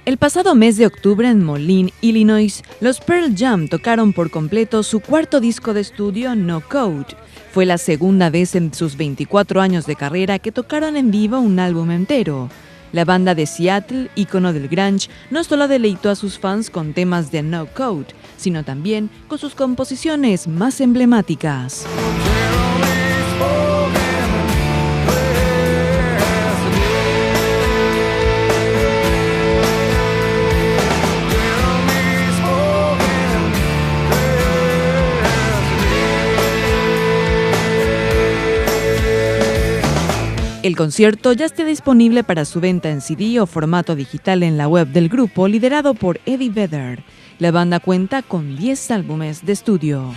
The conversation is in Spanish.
El pasado mes de octubre en Moline, Illinois, los Pearl Jam tocaron por completo su cuarto disco de estudio, No Code. Fue la segunda vez en sus 24 años de carrera que tocaron en vivo un álbum entero. La banda de Seattle, ícono del grunge, no solo deleitó a sus fans con temas de No Code, sino también con sus composiciones más emblemáticas. El concierto ya está disponible para su venta en CD o formato digital en la web del grupo liderado por Eddie Vedder. La banda cuenta con 10 álbumes de estudio.